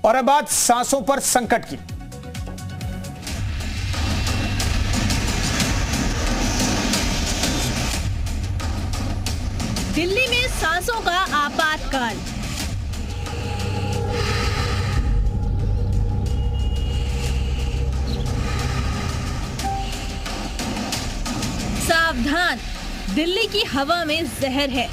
और अब बात सांसों पर संकट की। दिल्ली में सांसों का आपातकाल। सावधान, दिल्ली की हवा में जहर है।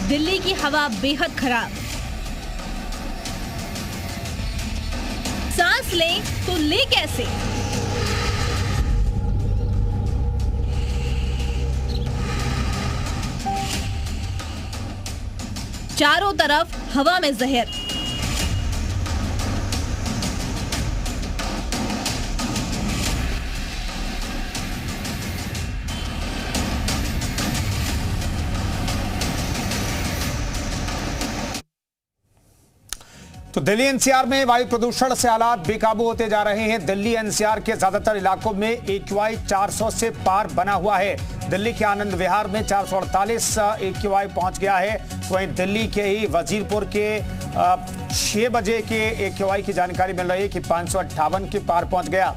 दिल्ली की हवा बेहद खराब। सांस लें तो ले कैसे? चारों तरफ हवा में जहर। तो दिल्ली एनसीआर में वायु प्रदूषण से हालात बेकाबू होते जा रहे हैं। दिल्ली एनसीआर के ज्यादातर इलाकों में AQI 400 से पार बना हुआ है। दिल्ली के आनंद विहार में 448 AQI पहुंच गया है। वहीं दिल्ली के ही वजीरपुर के 6 बजे के AQI की जानकारी मिल रही है कि 558 के पार पहुंच गया।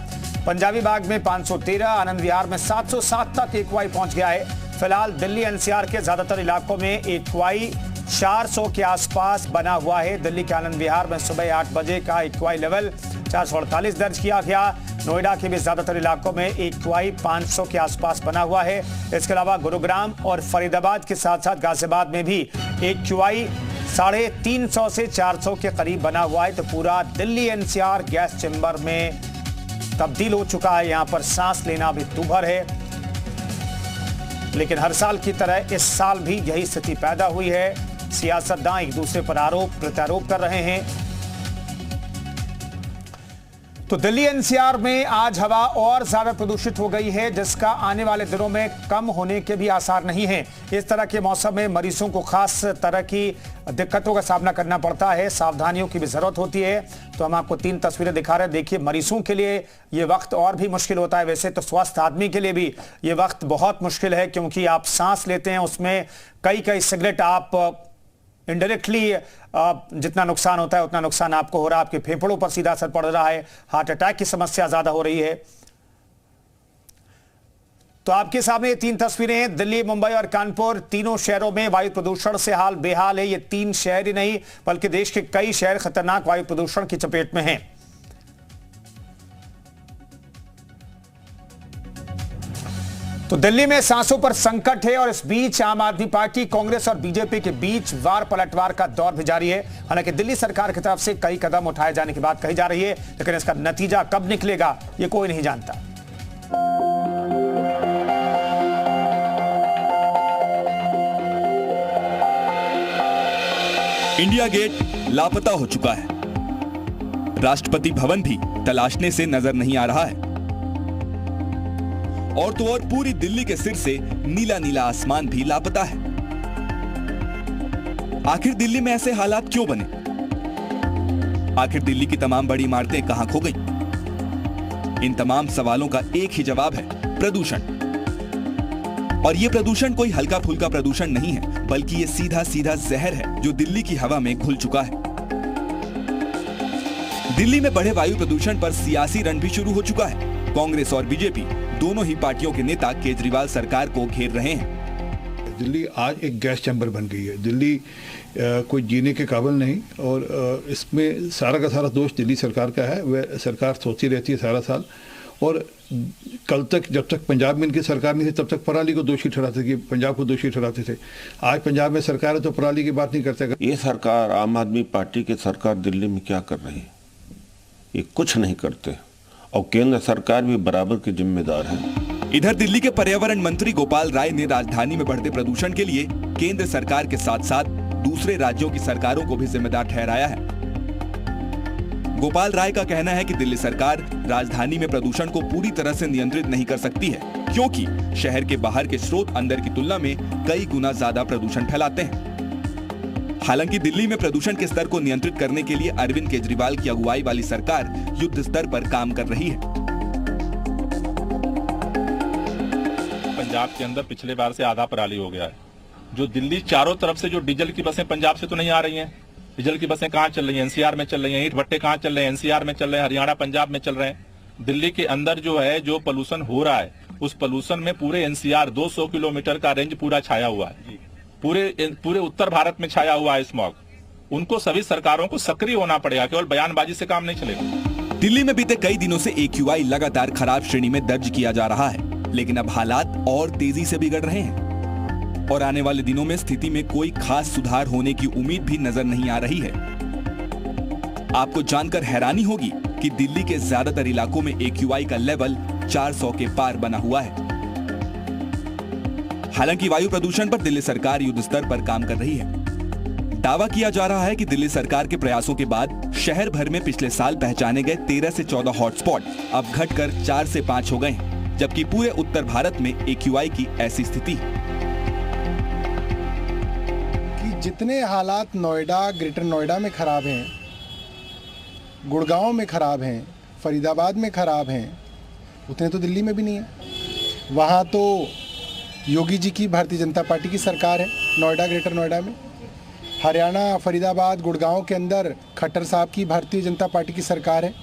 पंजाबी बाग में 513, आनंद विहार में 707 तक AQI पहुंच गया है। फिलहाल दिल्ली एनसीआर के ज्यादातर इलाकों में AQI 400 के आसपास बना हुआ है। दिल्ली के आनंद विहार में सुबह 8 बजे का AQI लेवल 448 दर्ज किया गया। नोएडा के भी ज्यादातर इलाकों में AQI 500 के आसपास बना हुआ है। इसके अलावा गुरुग्राम और फरीदाबाद के साथ साथ गाजियाबाद में भी AQI 350 से 400 के करीब बना हुआ है। तो पूरा दिल्ली एनसीआर गैस चैम्बर में तब्दील हो चुका है। यहाँ पर सांस लेना भी दूभर है। लेकिन हर साल की तरह इस साल भी यही स्थिति पैदा हुई है। सियासतदान एक दूसरे पर आरोप प्रत्यारोप कर रहे हैं। तो दिल्ली एनसीआर में आज हवा और ज्यादा प्रदूषित हो गई है, जिसका आने वाले दिनों में कम होने के भी आसार नहीं हैं। इस तरह के मौसम में मरीजों को खास तरह की दिक्कतों का सामना करना पड़ता है। सावधानियों की भी जरूरत होती है। तो हम आपको 3 तस्वीरें दिखा रहे हैं। देखिए, मरीजों के लिए ये वक्त और भी मुश्किल होता है। वैसे तो स्वस्थ आदमी के लिए भी ये वक्त बहुत मुश्किल है, क्योंकि आप सांस लेते हैं, उसमें कई सिगरेट आप इनडायरेक्टली जितना नुकसान होता है उतना नुकसान आपको हो रहा है। आपके फेफड़ों पर सीधा असर पड़ रहा है। हार्ट अटैक की समस्या ज्यादा हो रही है। तो आपके सामने ये 3 तस्वीरें हैं। दिल्ली, मुंबई और कानपुर, तीनों शहरों में वायु प्रदूषण से हाल बेहाल है। ये 3 शहर ही नहीं बल्कि देश के कई शहर खतरनाक वायु प्रदूषण की चपेट में हैं। तो दिल्ली में सांसों पर संकट है और इस बीच आम आदमी पार्टी, कांग्रेस और बीजेपी के बीच वार पलटवार का दौर भी जारी है। हालांकि दिल्ली सरकार की तरफ से कई कदम उठाए जाने की बात कही जा रही है, लेकिन इसका नतीजा कब निकलेगा ये कोई नहीं जानता। इंडिया गेट लापता हो चुका है। राष्ट्रपति भवन भी तलाशने से नजर नहीं आ रहा है। और तो और पूरी दिल्ली के सिर से नीला नीला आसमान भी लापता है। आखिर दिल्ली में ऐसे हालात क्यों बने? आखिर दिल्ली की तमाम बड़ी इमारतें कहां खो गई? इन तमाम सवालों का एक ही जवाब है, प्रदूषण। और यह प्रदूषण कोई हल्का फुल्का प्रदूषण नहीं है, बल्कि यह सीधा सीधा जहर है जो दिल्ली की हवा में घुल चुका है। दिल्ली में बढ़े वायु प्रदूषण पर सियासी रण भी शुरू हो चुका है। कांग्रेस और बीजेपी दोनों ही पार्टियों के नेता केजरीवाल सरकार को घेर रहे हैं। दिल्ली आज एक गैस चैम्बर बन गई है। दिल्ली कोई जीने के काबिल नहीं, और इसमें सारा का सारा दोष दिल्ली सरकार का है। वह सरकार सोचती रहती है सारा साल, और कल तक जब तक पंजाब में इनकी सरकार नहीं थी तब तक पराली को दोषी ठहराते थे, पंजाब को दोषी ठहराते थे। आज पंजाब में सरकार है तो पराली की बात नहीं करते। ये सरकार, आम आदमी पार्टी की सरकार दिल्ली में क्या कर रही है? ये कुछ नहीं करते, और केंद्र सरकार भी बराबर की जिम्मेदार है। इधर दिल्ली के पर्यावरण मंत्री गोपाल राय ने राजधानी में बढ़ते प्रदूषण के लिए केंद्र सरकार के साथ साथ दूसरे राज्यों की सरकारों को भी जिम्मेदार ठहराया है। गोपाल राय का कहना है कि दिल्ली सरकार राजधानी में प्रदूषण को पूरी तरह से नियंत्रित नहीं कर सकती है, क्योंकि शहर के बाहर के स्रोत अंदर की तुलना में कई गुना ज्यादा प्रदूषण फैलाते हैं। हालांकि दिल्ली में प्रदूषण के स्तर को नियंत्रित करने के लिए अरविंद केजरीवाल की अगुवाई वाली सरकार युद्ध स्तर पर काम कर रही है। पंजाब के अंदर पिछले बार से आधा पराली हो गया है। जो दिल्ली चारों तरफ से जो डीजल की बसें पंजाब से तो नहीं आ रही हैं। डीजल की बसें कहाँ चल रही हैं? एनसीआर में चल रही हैं। ईंट भट्टे कहाँ चल रहे हैं? एनसीआर में चल रहे हैं। हरियाणा पंजाब में चल रहे हैं। दिल्ली के अंदर जो है जो पोल्यूशन हो रहा है, उस पोल्यूशन में पूरे एनसीआर 200 किलोमीटर का रेंज पूरा छाया हुआ है। पूरे उत्तर भारत में छाया हुआ है स्मॉग। उनको सभी सरकारों को सक्रिय होना पड़ेगा, केवल बयानबाजी से काम नहीं चलेगा। दिल्ली में बीते कई दिनों से AQI लगातार खराब श्रेणी में दर्ज किया जा रहा है, लेकिन अब हालात और तेजी से बिगड़ रहे हैं और आने वाले दिनों में स्थिति में कोई खास सुधार होने की उम्मीद भी नजर नहीं आ रही है। आपको जानकर हैरानी होगी कि दिल्ली के ज्यादातर इलाकों में AQI का लेवल 400 के पार बना हुआ है। हालांकि वायु प्रदूषण पर दिल्ली सरकार युद्ध स्तर पर काम कर रही है। दावा किया जा रहा है कि दिल्ली सरकार के प्रयासों के बाद शहर भर में पिछले साल पहचाने गए 13 से 14 हॉटस्पॉट अब घटकर 4 से 5 हो गए हैं, जबकि पूरे उत्तर भारत में AQI की ऐसी स्थिति कि जितने हालात नोएडा, ग्रेटर नोएडा में खराब हैं, गुड़गांव में खराब हैं, फरीदाबाद में खराब हैं, उतने तो दिल्ली में भी नहीं है। वहाँ तो योगी जी की भारतीय जनता पार्टी की सरकार है नोएडा, ग्रेटर नोएडा में। हरियाणा, फरीदाबाद, गुड़गांव के अंदर खट्टर साहब की भारतीय जनता पार्टी की सरकार है।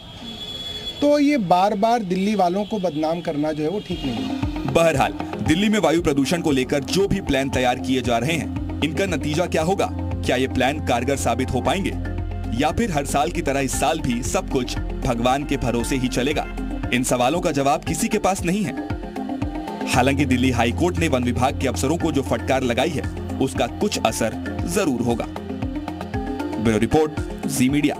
तो ये बार बार दिल्ली वालों को बदनाम करना जो है वो ठीक नहीं है। बहरहाल दिल्ली में वायु प्रदूषण को लेकर जो भी प्लान तैयार किए जा रहे हैं, इनका नतीजा क्या होगा? क्या ये प्लान कारगर साबित हो पाएंगे या फिर हर साल की तरह इस साल भी सब कुछ भगवान के भरोसे ही चलेगा? इन सवालों का जवाब किसी के पास नहीं है। हालांकि दिल्ली हाई कोर्ट ने वन विभाग के अफसरों को जो फटकार लगाई है, उसका कुछ असर जरूर होगा। ब्यूरो रिपोर्ट, जी मीडिया।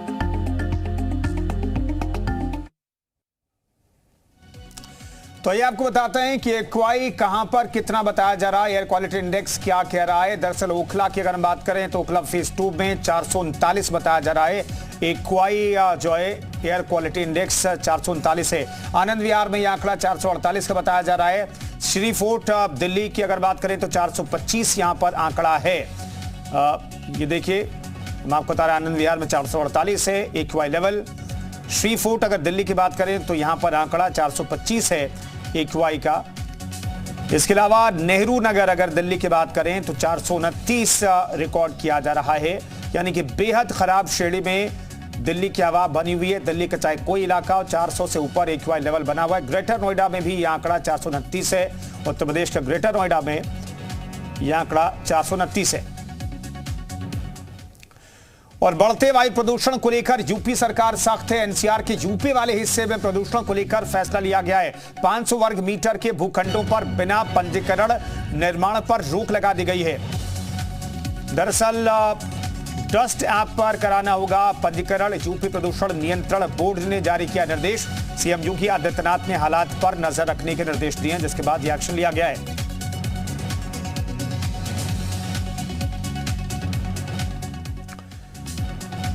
तो ये आपको बताते हैं कि AQI कहां पर कितना बताया जा रहा है, एयर क्वालिटी इंडेक्स क्या कह रहा है। दरअसल ओखला की अगर हम बात करें तो ओखला फेज 2 में 439 बताया जा रहा है। AQI जो है एयर क्वालिटी इंडेक्स 439 है। आनंद विहार में यह आंकड़ा 448 का बताया जा रहा है। श्री फोर्ट दिल्ली की अगर बात करें तो 425 यहां पर आंकड़ा है। ये देखिए, हम आपको बता रहे हैं आनंद विहार में 448 है AQI लेवल। श्री फोर्ट अगर दिल्ली की बात करें तो यहां पर आंकड़ा 425 है AQI का। इसके अलावा नेहरू नगर अगर दिल्ली की बात करें तो 429 रिकॉर्ड किया जा रहा है, यानी कि बेहद खराब श्रेणी में दिल्ली की हवा बनी हुई है। दिल्ली का चाहे कोई इलाका हो, 400 से ऊपर AQI लेवल बना हुआ है। ग्रेटर नोएडा में भी यह आंकड़ा 429 है। उत्तर प्रदेश का ग्रेटर नोएडा में यह आंकड़ा 429 है। और बढ़ते वायु प्रदूषण को लेकर यूपी सरकार सख्त है। एनसीआर के यूपी वाले हिस्से में प्रदूषण को लेकर फैसला लिया गया है। 500 वर्ग मीटर के भूखंडों पर बिना पंजीकरण निर्माण पर रोक लगा दी गई है। दरअसल डस्ट ऐप पर कराना होगा पंजीकरण। यूपी प्रदूषण नियंत्रण बोर्ड ने जारी किया निर्देश। सीएम योगी आदित्यनाथ ने हालात पर नजर रखने के निर्देश दिए हैं, जिसके बाद यह एक्शन लिया गया है।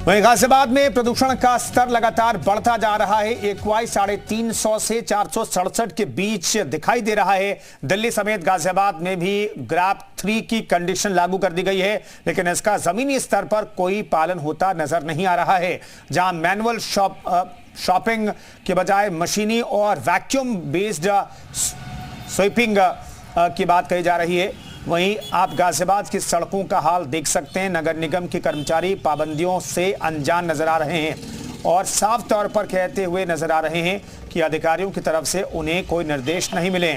वहीं गाजियाबाद में प्रदूषण का स्तर लगातार बढ़ता जा रहा है। AQI 350 से 467 के बीच दिखाई दे रहा है। दिल्ली समेत गाजियाबाद में भी ग्राफ 3 की कंडीशन लागू कर दी गई है, लेकिन इसका जमीनी स्तर पर कोई पालन होता नजर नहीं आ रहा है। जहां मैनुअल शॉपिंग के बजाय मशीनी और वैक्यूम बेस्ड स्वीपिंग की बात कही जा रही है, वहीं आप गाजियाबाद की सड़कों का हाल देख सकते हैं। नगर निगम के कर्मचारी पाबंदियों से अनजान नजर आ रहे हैं और साफ तौर पर कहते हुए नजर आ रहे हैं कि अधिकारियों की तरफ से उन्हें कोई निर्देश नहीं मिले।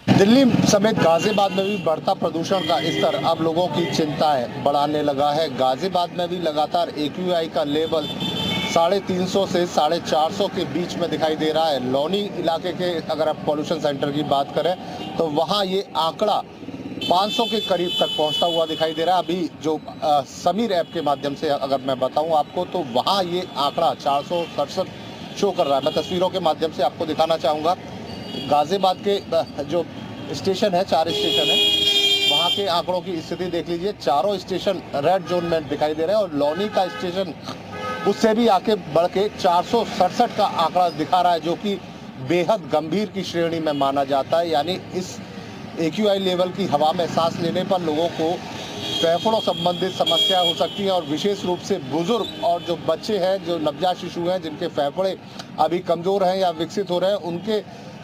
दिल्ली समेत गाजियाबाद में भी बढ़ता प्रदूषण का स्तर अब लोगों की चिंता है बढ़ाने लगा है। गाजियाबाद में भी लगातार AQI का लेवल 350 से 450 के बीच में दिखाई दे रहा है। लोनी इलाके के अगर आप पॉल्यूशन सेंटर की बात करें तो वहाँ ये आंकड़ा 500 के करीब तक पहुँचता हुआ दिखाई दे रहा है। अभी जो समीर ऐप के माध्यम से अगर मैं बताऊँ आपको तो वहाँ ये आंकड़ा 467 शो कर रहा है। मैं तस्वीरों के माध्यम से आपको दिखाना चाहूँगा। गाजियाबाद के जो स्टेशन है, 4 स्टेशन है, वहाँ के आंकड़ों की स्थिति देख लीजिए। चारों स्टेशन रेड जोन में दिखाई दे रहे हैं और लोनी का स्टेशन उससे भी आके बढ़ के 467 का आंकड़ा दिखा रहा है, जो कि बेहद गंभीर की श्रेणी में माना जाता है। यानी इस AQI लेवल की हवा में सांस लेने पर लोगों को फेफड़ों संबंधित समस्या हो सकती है और विशेष रूप से बुजुर्ग और जो बच्चे हैं, जो नवजात शिशु हैं, जिनके फेफड़े अभी कमज़ोर हैं या विकसित हो रहे हैं, उनके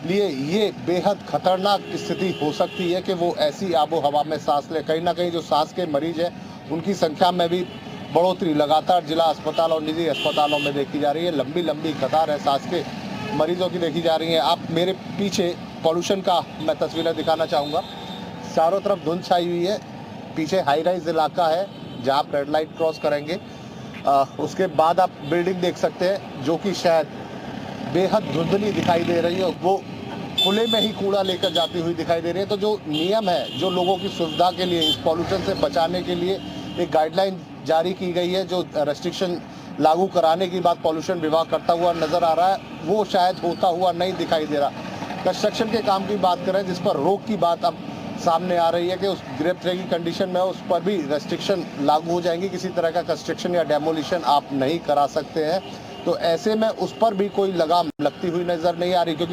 लिए ये बेहद खतरनाक स्थिति हो सकती है कि वो ऐसी आबो हवा में सांस ले। कहीं ना कहीं जो सांस के मरीज हैं उनकी संख्या में भी बढ़ोतरी लगातार जिला अस्पताल और निजी अस्पतालों में देखी जा रही है। लंबी लंबी कतार है सांस के मरीजों की देखी जा रही है। आप मेरे पीछे पॉल्यूशन का मैं तस्वीरें दिखाना चाहूँगा। चारों तरफ धुंध छाई हुई है। पीछे हाई राइज इलाका है जहाँ आप रेड लाइट क्रॉस करेंगे। उसके बाद आप बिल्डिंग देख सकते हैं जो कि शायद बेहद धुंधली दिखाई दे रही है। वो खुले में ही कूड़ा लेकर जाती हुई दिखाई दे रही है। तो जो नियम है, जो लोगों की सुविधा के लिए, इस पॉल्यूशन से बचाने के लिए एक गाइडलाइन जारी की गई है, जो रेस्ट्रिक्शन लागू कराने की बात पॉल्यूशन विभाग करता हुआ नजर आ रहा है, वो शायद होता हुआ नहीं दिखाई दे रहा। कंस्ट्रक्शन के काम की बात करें जिस पर रोक की बात अब सामने आ रही है कि उस ग्रेप ट्रे की कंडीशन में उस पर भी रेस्ट्रिक्शन लागू हो जाएंगी। किसी तरह का कंस्ट्रक्शन या डेमोलिशन आप नहीं करा सकते हैं। तो ऐसे में उस पर भी कोई लगाम लगती हुई नजर नहीं आ रही, क्योंकि